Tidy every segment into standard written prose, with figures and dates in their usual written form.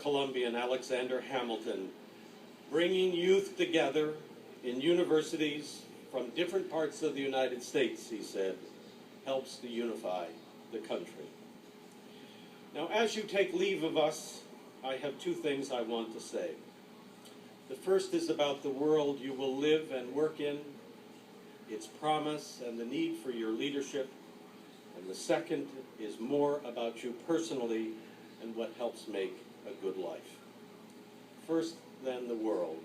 Columbian Alexander Hamilton, bringing youth together in universities from different parts of the United States, he said, helps to unify the country. Now, as you take leave of us, I have two things I want to say. The first is about the world you will live and work in, its promise and the need for your leadership. And the second is more about you personally and what helps make a good life. First, then, the world.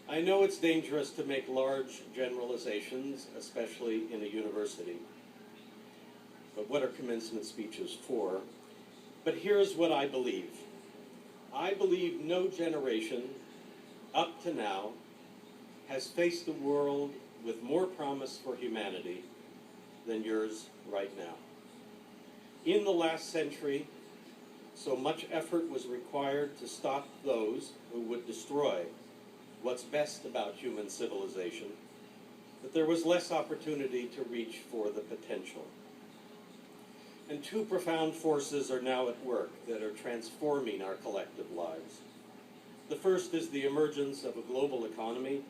I know it's dangerous to make large generalizations, especially in a university. But what are commencement speeches for? But here's what I believe. I believe no generation up to now has faced the world with more promise for humanity than yours right now. In the last century, so much effort was required to stop those who would destroy what's best about human civilization, that there was less opportunity to reach for the potential. And two profound forces are now at work that are transforming our collective lives. The first is the emergence of a global economy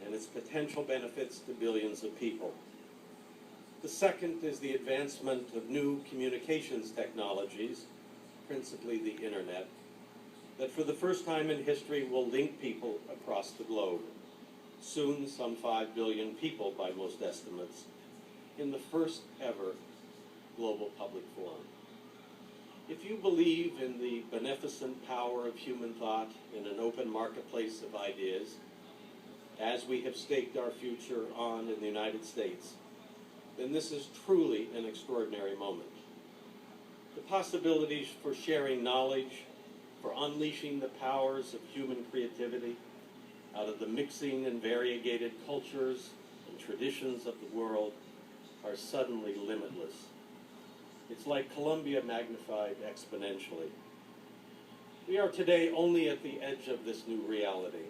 and its potential benefits to billions of people. The second is the advancement of new communications technologies, principally the internet, that for the first time in history will link people across the globe. Soon, some 5 billion people, by most estimates, in the first ever global public forum. If you believe in the beneficent power of human thought in an open marketplace of ideas, as we have staked our future on in the United States, then this is truly an extraordinary moment. The possibilities for sharing knowledge, for unleashing the powers of human creativity out of the mixing and variegated cultures and traditions of the world are suddenly limitless. It's like Columbia magnified exponentially. We are today only at the edge of this new reality,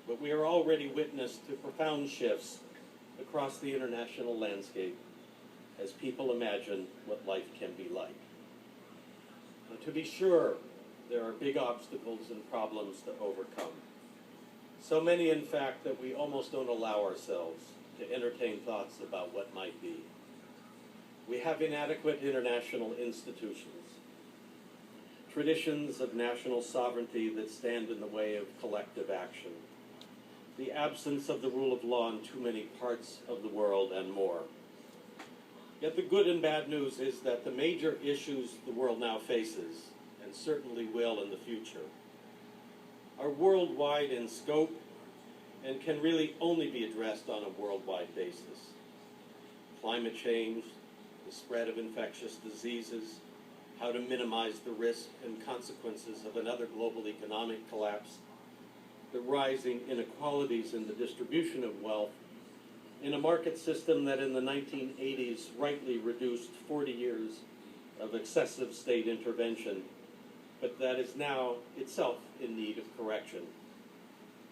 but we are already witness to profound shifts across the international landscape as people imagine what life can be like. Now, to be sure, there are big obstacles and problems to overcome. So many, in fact, that we almost don't allow ourselves to entertain thoughts about what might be. We have inadequate international institutions, traditions of national sovereignty that stand in the way of collective action, the absence of the rule of law in too many parts of the world, and more. Yet the good and bad news is that the major issues the world now faces, and certainly will in the future, are worldwide in scope and can really only be addressed on a worldwide basis. Climate change, the spread of infectious diseases, how to minimize the risk and consequences of another global economic collapse, the rising inequalities in the distribution of wealth, in a market system that in the 1980s rightly reduced 40 years of excessive state intervention, but that is now itself in need of correction.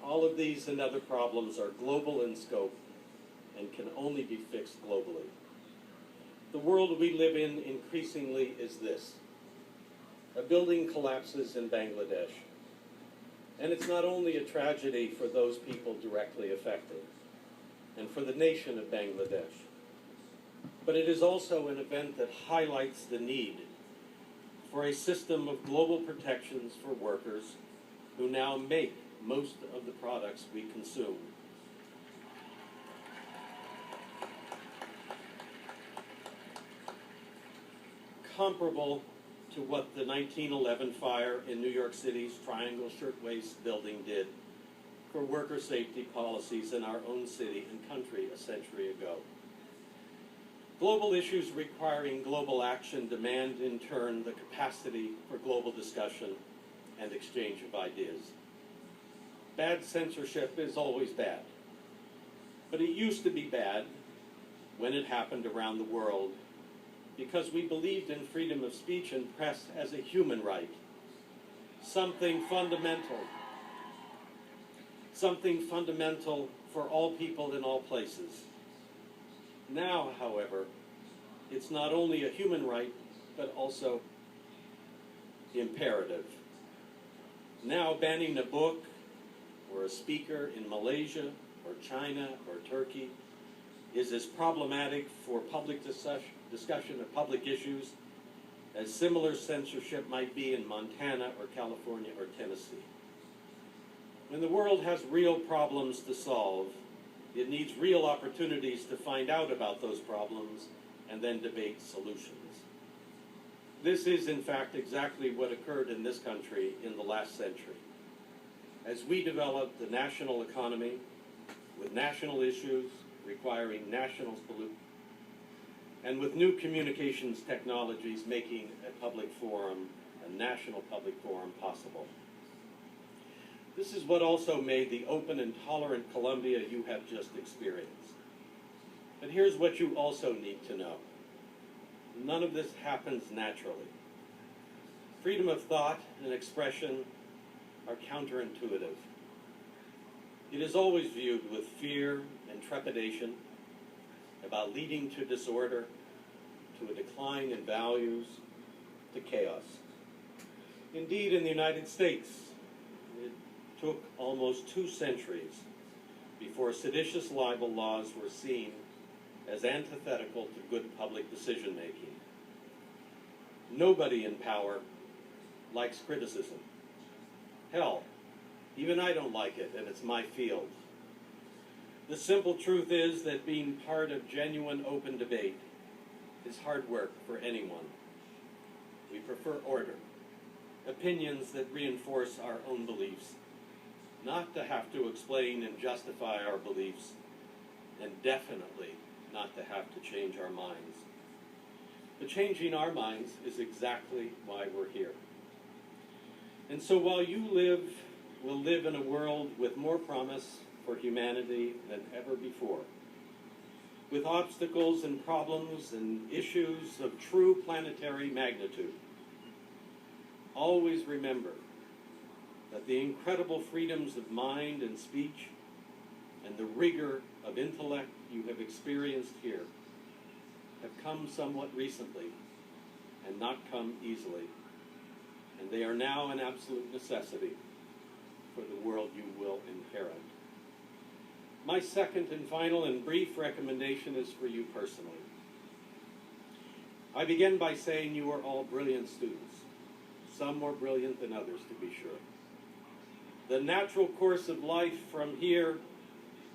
All of these and other problems are global in scope and can only be fixed globally. The world we live in increasingly is this. A building collapses in Bangladesh, and it's not only a tragedy for those people directly affected and for the nation of Bangladesh, but it is also an event that highlights the need for a system of global protections for workers who now make most of the products we consume. Comparable to what the 1911 fire in New York City's Triangle Shirtwaist Building did for worker safety policies in our own city and country a century ago. Global issues requiring global action demand, in turn, the capacity for global discussion and exchange of ideas. Bad censorship is always bad, but it used to be bad when it happened around the world because we believed in freedom of speech and press as a human right, something fundamental for all people in all places. Now, however, it's not only a human right, but also imperative. Now banning a book or a speaker in Malaysia or China or Turkey is as problematic for public discussion of public issues as similar censorship might be in Montana or California or Tennessee. When the world has real problems to solve, it needs real opportunities to find out about those problems and then debate solutions. This is, in fact, exactly what occurred in this country in the last century. As we developed the national economy with national issues requiring national solutions, and with new communications technologies making a public forum, a national public forum, possible. This is what also made the open and tolerant Columbia you have just experienced. But here's what you also need to know. None of this happens naturally. Freedom of thought and expression are counterintuitive. It is always viewed with fear and trepidation about leading to disorder, to a decline in values, to chaos. Indeed, in the United States, it took almost 2 centuries before seditious libel laws were seen as antithetical to good public decision-making. Nobody in power likes criticism. Hell, even I don't like it, and it's my field. The simple truth is that being part of genuine open debate is hard work for anyone. We prefer order, opinions that reinforce our own beliefs, not to have to explain and justify our beliefs, and definitely not to have to change our minds. But changing our minds is exactly why we're here. And so while you will live in a world with more promise for humanity than ever before, with obstacles and problems and issues of true planetary magnitude, always remember that the incredible freedoms of mind and speech and the rigor of intellect you have experienced here have come somewhat recently and not come easily, and they are now an absolute necessity for the world you will inherit. My second and final and brief recommendation is for you personally. I begin by saying you are all brilliant students, some more brilliant than others, to be sure. The natural course of life from here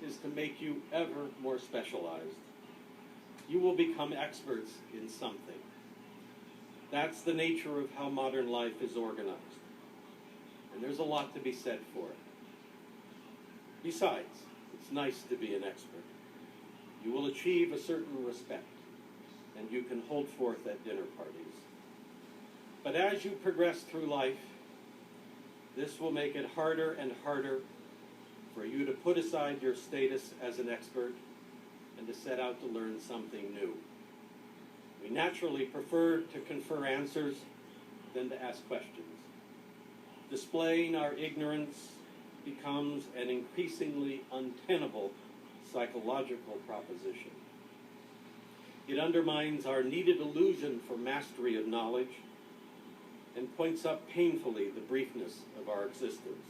is to make you ever more specialized. You will become experts in something. That's the nature of how modern life is organized. And there's a lot to be said for it. Besides, it's nice to be an expert. You will achieve a certain respect, and you can hold forth at dinner parties. But as you progress through life, this will make it harder and harder for you to put aside your status as an expert and to set out to learn something new. We naturally prefer to confer answers than to ask questions. Displaying our ignorance becomes an increasingly untenable psychological proposition. It undermines our needed illusion for mastery of knowledge and points up painfully the briefness of our existence.